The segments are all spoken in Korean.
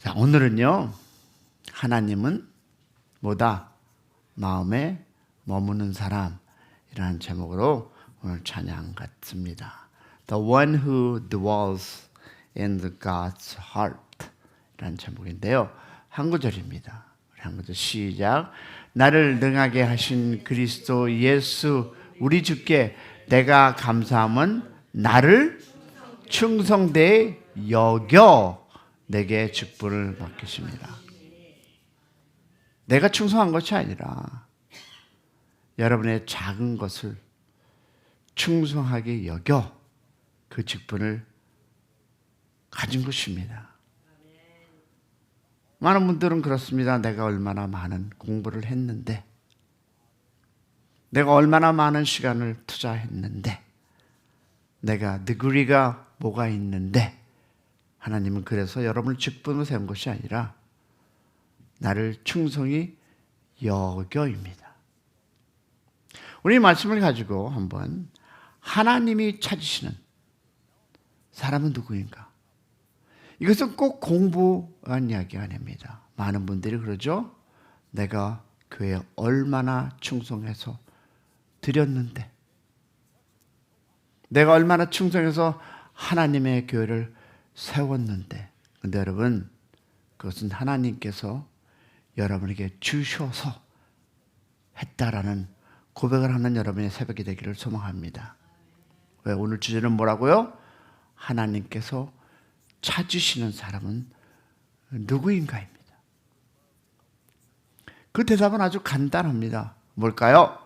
자, 오늘은요, 하나님은 뭐다? 마음에 머무는 사람이라는 제목으로 오늘 찬양 같습니다. The one who dwells in the God's heart 라는 제목인데요. 한 구절입니다. 우리 한 구절 시작. 나를 능하게 하신 그리스도 예수 우리 주께 내가 감사함은 나를 충성되이 여겨 내게 직분을 맡기십니다. 내가 충성한 것이 아니라 여러분의 작은 것을 충성하게 여겨 그 직분을 가진 것입니다. 많은 분들은 그렇습니다. 내가 얼마나 많은 공부를 했는데, 내가 얼마나 많은 시간을 투자했는데, 내가 degree가 뭐가 있는데, 하나님은 그래서 여러분을 직분으로 세운 것이 아니라 나를 충성히 여겨입니다. 우리 말씀을 가지고 한번 하나님이 찾으시는 사람은 누구인가? 이것은 꼭 공부한 이야기가 아닙니다. 많은 분들이 그러죠. 내가 교회에 얼마나 충성해서 드렸는데, 내가 얼마나 충성해서 하나님의 교회를 세웠는데, 근데 여러분, 그것은 하나님께서 여러분에게 주셔서 했다라는 고백을 하는 여러분의 새벽이 되기를 소망합니다. 왜? 오늘 주제는 뭐라고요? 하나님께서 찾으시는 사람은 누구인가입니다. 그 대답은 아주 간단합니다. 뭘까요?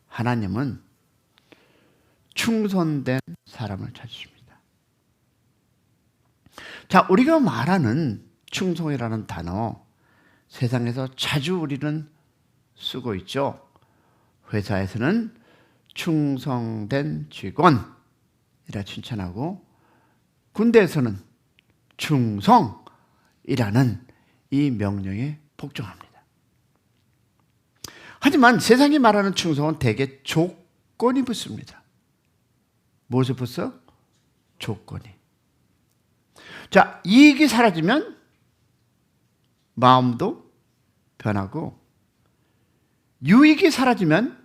하나님은 충성된 사람을 찾으십니다. 자, 우리가 말하는 충성이라는 단어, 세상에서 자주 우리는 쓰고 있죠. 회사에서는 충성된 직원이라 칭찬하고, 군대에서는 충성이라는 이 명령에 복종합니다. 하지만 세상이 말하는 충성은 대개 조건이 붙습니다. 무엇에 붙어요? 조건이. 자, 이익이 사라지면 마음도 변하고, 유익이 사라지면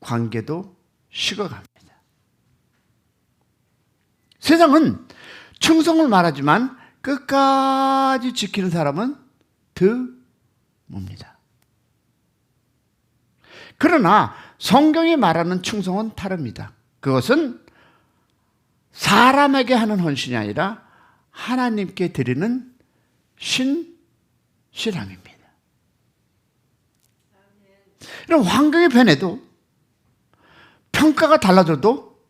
관계도 식어갑니다. 세상은 충성을 말하지만 끝까지 지키는 사람은 드뭅니다. 그러나 성경이 말하는 충성은 다릅니다. 그것은 사람에게 하는 헌신이 아니라 하나님께 드리는 신앙입니다. 이런 환경이 변해도, 평가가 달라져도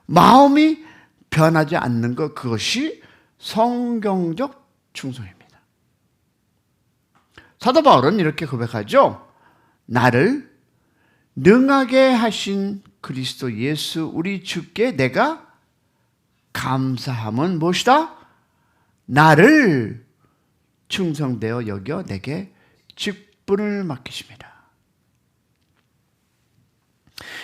마음이 변하지 않는 것, 그것이 성경적 충성입니다. 사도 바울은 이렇게 고백하죠. 나를 능하게 하신 그리스도 예수 우리 주께 내가 감사함은 무엇이다? 나를 충성되어 여겨 내게 직분을 맡기십니다.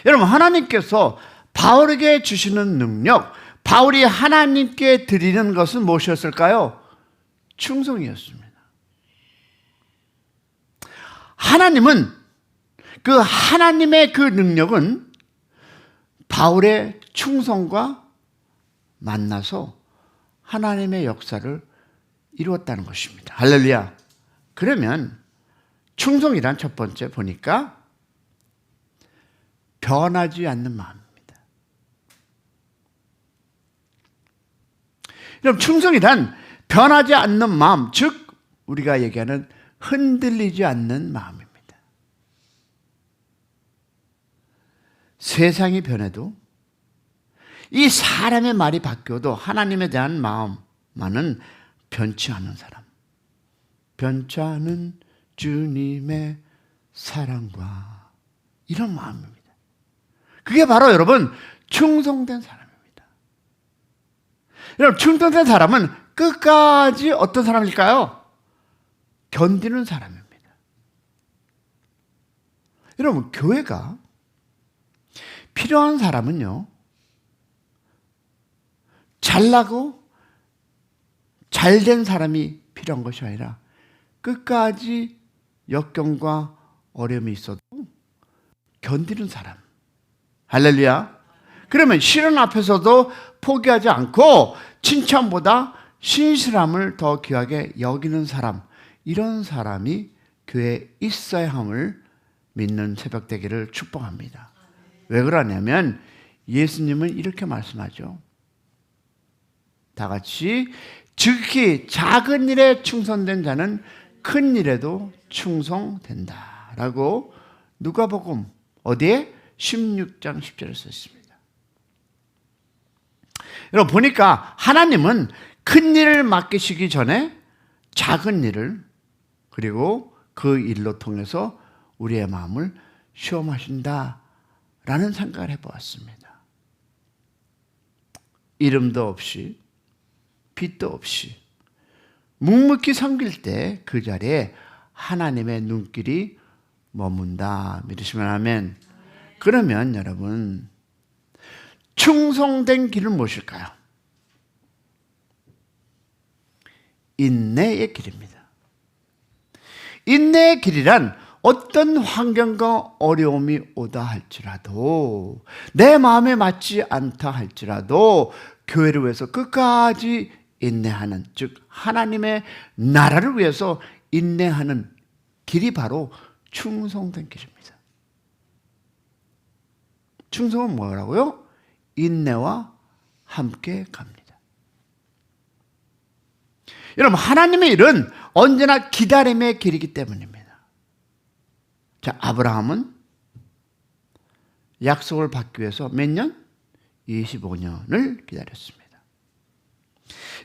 여러분, 하나님께서 바울에게 주시는 능력, 바울이 하나님께 드리는 것은 무엇이었을까요? 충성이었습니다. 하나님은 그 하나님의 그 능력은 바울의 충성과 만나서 하나님의 역사를 이루었다는 것입니다. 할렐루야. 그러면 충성이란 첫 번째 보니까 변하지 않는 마음입니다. 여러분, 충성이란 변하지 않는 마음, 즉 우리가 얘기하는 흔들리지 않는 마음입니다. 세상이 변해도, 이 사람의 말이 바뀌어도 하나님에 대한 마음만은 변치 않는 사람, 변치 않은 주님의 사랑과 이런 마음입니다. 그게 바로 여러분 충성된 사람입니다. 여러분, 충성된 사람은 끝까지 어떤 사람일까요? 견디는 사람입니다. 여러분, 교회가 필요한 사람은요, 잘나고 잘된 사람이 필요한 것이 아니라 끝까지 역경과 어려움이 있어도 견디는 사람. 할렐루야. 그러면 시련 앞에서도 포기하지 않고 칭찬보다 신실함을 더 귀하게 여기는 사람, 이런 사람이 교회에 있어야 함을 믿는 새벽 되기를 축복합니다. 왜 그러냐면 예수님은 이렇게 말씀하죠. 다 같이 지극히 작은 일에 충성된 자는 큰 일에도 충성된다 라고 누가복음 어디에? 16장 10절에 썼습니다. 여러분 보니까 하나님은 큰 일을 맡기시기 전에 작은 일을 그리고 그 일로 통해서 우리의 마음을 시험하신다라는 생각을 해보았습니다. 이름도 없이 빛도 없이 묵묵히 섬길 때 그 자리에 하나님의 눈길이 머문다. 믿으시면 아멘. 그러면 여러분 충성된 길은 무엇일까요? 인내의 길입니다. 인내의 길이란 어떤 환경과 어려움이 오다 할지라도 내 마음에 맞지 않다 할지라도 교회를 위해서 끝까지 인내하는, 즉 하나님의 나라를 위해서 인내하는 길이 바로 충성된 길입니다. 충성은 뭐라고요? 인내와 함께 갑니다. 여러분 하나님의 일은 언제나 기다림의 길이기 때문입니다. 자, 아브라함은 약속을 받기 위해서 몇 년? 25년을 기다렸습니다.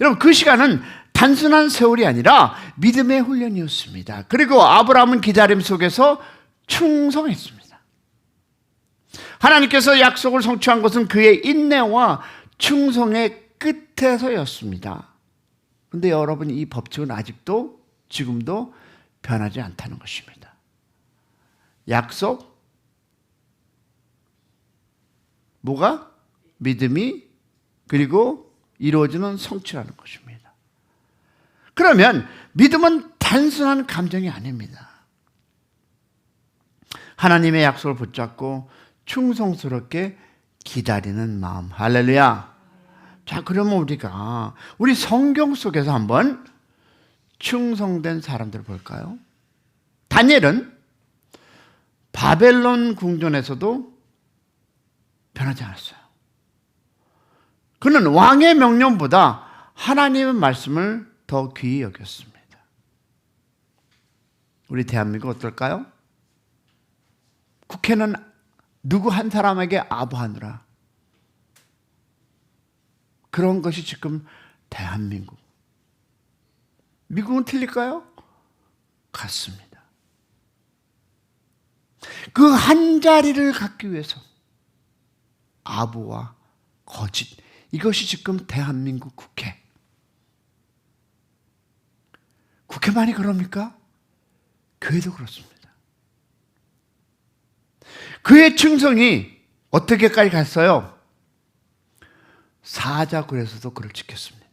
여러분 그 시간은 단순한 세월이 아니라 믿음의 훈련이었습니다. 그리고 아브라함은 기다림 속에서 충성했습니다. 하나님께서 약속을 성취한 것은 그의 인내와 충성의 끝에서였습니다. 그런데 여러분 이 법칙은 아직도 지금도 변하지 않다는 것입니다. 약속, 뭐가? 믿음이 그리고 이루어지는 성취라는 것입니다. 그러면 믿음은 단순한 감정이 아닙니다. 하나님의 약속을 붙잡고 충성스럽게 기다리는 마음. 할렐루야. 자, 그러면 우리가 우리 성경 속에서 한번 충성된 사람들을 볼까요? 다니엘은 바벨론 궁전에서도 변하지 않았어요. 그는 왕의 명령보다 하나님의 말씀을 더 귀히 여겼습니다. 우리 대한민국 어떨까요? 국회는 누구 한 사람에게 아부하느라. 그런 것이 지금 대한민국. 미국은 틀릴까요? 같습니다. 그 한 자리를 갖기 위해서 아부와 거짓, 이것이 지금 대한민국 국회. 국회만이 그럽니까? 교회도 그렇습니다. 그의 충성이 어떻게까지 갔어요? 사자굴에서도 그를 지켰습니다.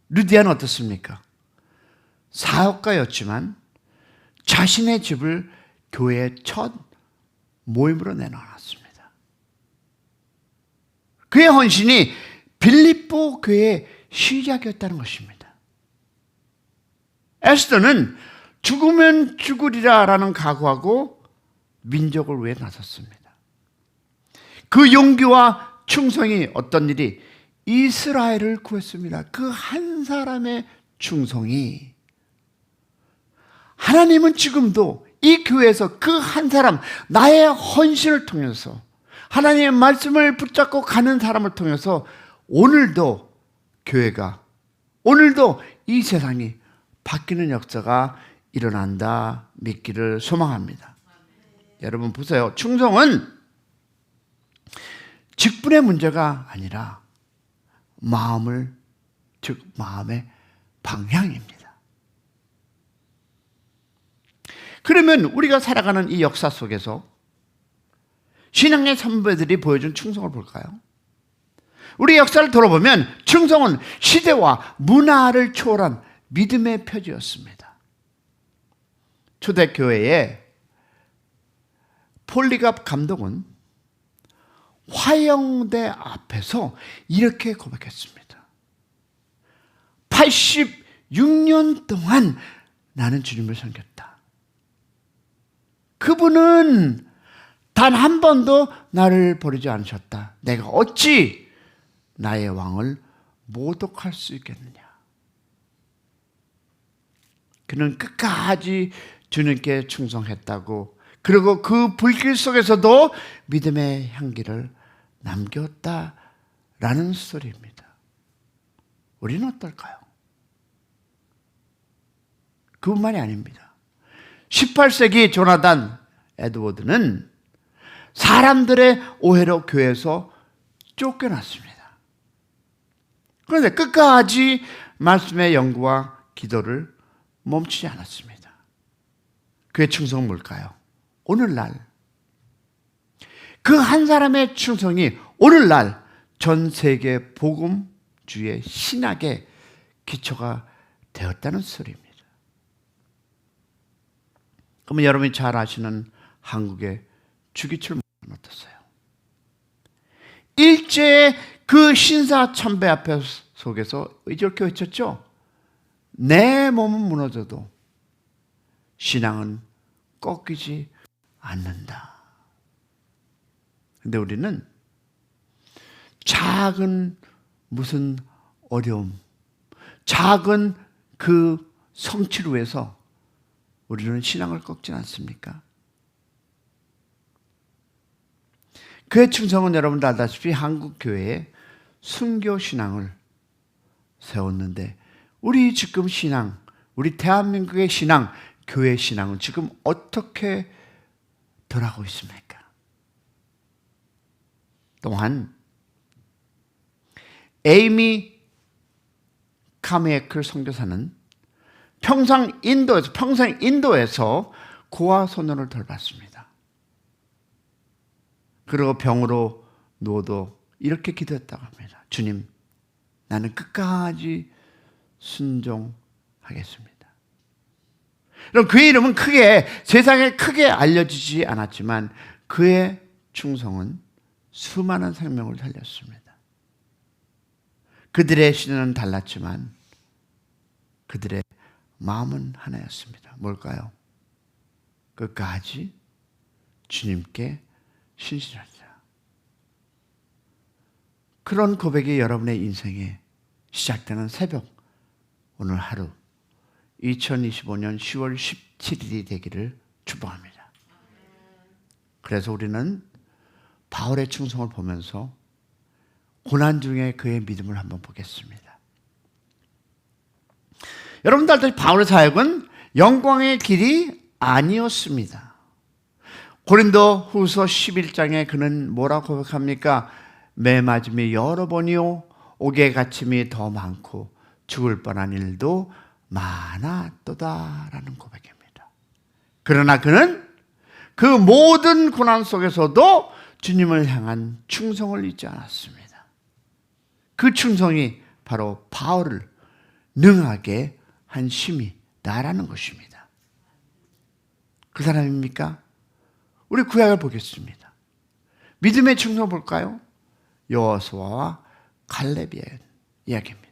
루디아는 어떻습니까? 사역가였지만 자신의 집을 교회의 첫 모임으로 내놓았습니다. 그의 헌신이 빌립보 교회의 시작이었다는 것입니다. 에스더는 죽으면 죽으리라라는 각오하고 민족을 위해 나섰습니다. 그 용기와 충성이 어떤 일이 이스라엘을 구했습니다. 그 한 사람의 충성이 하나님은 지금도 이 교회에서 그 한 사람, 나의 헌신을 통해서 하나님의 말씀을 붙잡고 가는 사람을 통해서 오늘도 교회가, 오늘도 이 세상이 바뀌는 역사가 일어난다 믿기를 소망합니다. 여러분 보세요. 충성은 직분의 문제가 아니라 마음을, 즉 마음의 방향입니다. 그러면 우리가 살아가는 이 역사 속에서 신앙의 선배들이 보여준 충성을 볼까요? 우리 역사를 돌아보면 충성은 시대와 문화를 초월한 믿음의 표지였습니다. 초대교회의 폴리갑 감독은 화영대 앞에서 이렇게 고백했습니다. 86년 동안 나는 주님을 섬겼다. 그분은 단 한 번도 나를 버리지 않으셨다. 내가 어찌 나의 왕을 모독할 수 있겠느냐. 그는 끝까지 주님께 충성했다고, 그리고 그 불길 속에서도 믿음의 향기를 남겼다라는 스토리입니다. 우리는 어떨까요? 그뿐만이 아닙니다. 18세기 조나단 에드워드는 사람들의 오해로 교회에서 쫓겨났습니다. 그런데 끝까지 말씀의 연구와 기도를 멈추지 않았습니다. 그의 충성은 뭘까요? 오늘날 그 한 사람의 충성이 오늘날 전 세계 복음주의 신학의 기초가 되었다는 소리입니다. 그러면 여러분이 잘 아시는 한국의 주기철 목사는 어떠세요? 일제의 그 신사참배 앞에 속에서 이렇게 외쳤죠. 내 몸은 무너져도 신앙은 꺾이지 않는다. 그런데 우리는 작은 무슨 어려움, 작은 그 성취를 위해서 우리는 신앙을 꺾지 않습니까? 그의 충성은 여러분도 알다시피 한국교회에 순교신앙을 세웠는데, 우리 지금 신앙, 우리 대한민국의 신앙, 교회 신앙은 지금 어떻게 돌아가고 있습니까? 또한 에이미 카메이클 선교사는 평생 인도에서 고아 소년을 돌봤습니다. 그리고 병으로 누워도 이렇게 기도했다고 합니다. 주님, 나는 끝까지 순종하겠습니다. 그럼 그의 이름은 세상에 크게 알려지지 않았지만 그의 충성은 수많은 생명을 살렸습니다. 그들의 신은 달랐지만 그들의 마음은 하나였습니다. 뭘까요? 끝까지 주님께 신실하자. 그런 고백이 여러분의 인생에 시작되는 새벽, 오늘 하루 2025년 10월 17일이 되기를 축복합니다. 그래서 우리는 바울의 충성을 보면서 고난 중에 그의 믿음을 한번 보겠습니다. 여러분들 알다시피 바울의 사역은 영광의 길이 아니었습니다. 고린도 후서 11장에 그는 뭐라고 고백합니까? 매 맞음이 여러 번이요, 옥의 갇힘이 더 많고 죽을 뻔한 일도 많았도다라는 고백입니다. 그러나 그는 그 모든 고난 속에서도 주님을 향한 충성을 잊지 않았습니다. 그 충성이 바로 바울을 능하게 한 힘이다라는 것입니다. 그 사람입니까? 우리 구약을 보겠습니다. 믿음의 충성 볼까요? 여호수아와 갈렙의 이야기입니다.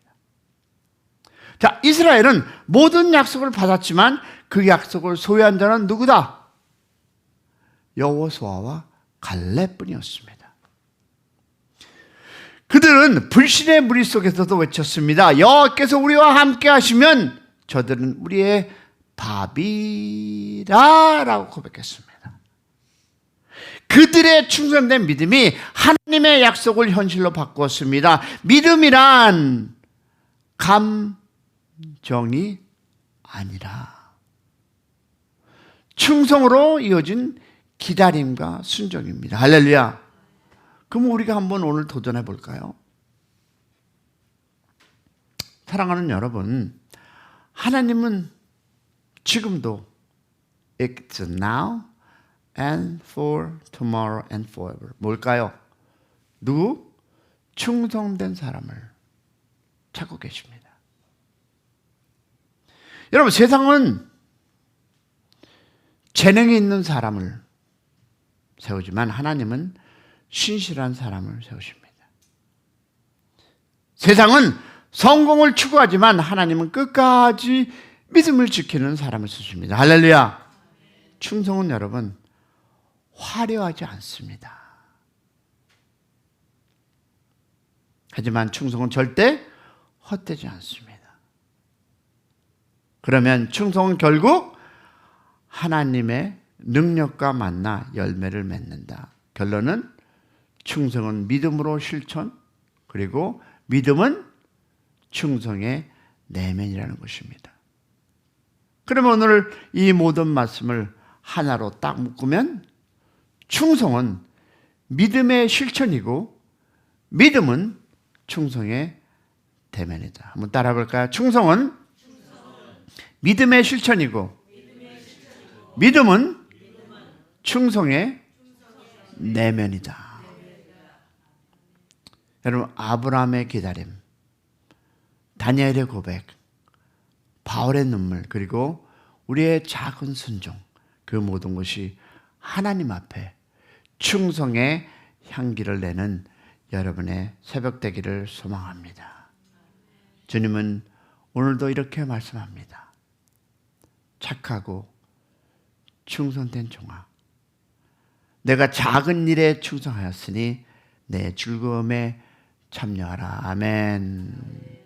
자, 이스라엘은 모든 약속을 받았지만 그 약속을 소유한 자는 누구다? 여호수아와 갈렙뿐이었습니다. 그들은 불신의 무리 속에서도 외쳤습니다. 여호와께서 우리와 함께 하시면 저들은 우리의 밥이라라고 고백했습니다. 그들의 충성된 믿음이 하나님의 약속을 현실로 바꾸었습니다. 믿음이란 감정이 아니라 충성으로 이어진 기다림과 순종입니다. 할렐루야. 그럼 우리가 한번 오늘 도전해 볼까요? 사랑하는 여러분, 하나님은 지금도 It's now and for tomorrow and forever. 뭘까요? 누구? 충성된 사람을 찾고 계십니다. 여러분, 세상은 재능이 있는 사람을 세우지만 하나님은 신실한 사람을 세우십니다. 세상은 성공을 추구하지만 하나님은 끝까지 믿음을 지키는 사람을 쓰십니다. 할렐루야. 충성은 여러분 화려하지 않습니다. 하지만 충성은 절대 헛되지 않습니다. 그러면 충성은 결국 하나님의 능력과 만나 열매를 맺는다. 결론은 충성은 믿음으로 실천, 그리고 믿음은 충성의 내면이라는 것입니다. 그러면 오늘 이 모든 말씀을 하나로 딱 묶으면 충성은 믿음의 실천이고 믿음은 충성의 대면이다. 한번 따라 볼까요? 충성은 믿음의 실천이고 믿음은 충성의 내면이다. 여러분, 아브라함의 기다림, 다니엘의 고백, 바울의 눈물, 그리고 우리의 작은 순종, 그 모든 것이 하나님 앞에 충성의 향기를 내는 여러분의 새벽 되기를 소망합니다. 주님은 오늘도 이렇게 말씀합니다. 착하고 충성된 종아, 내가 작은 일에 충성하였으니 내 즐거움에 참여하라. 아멘.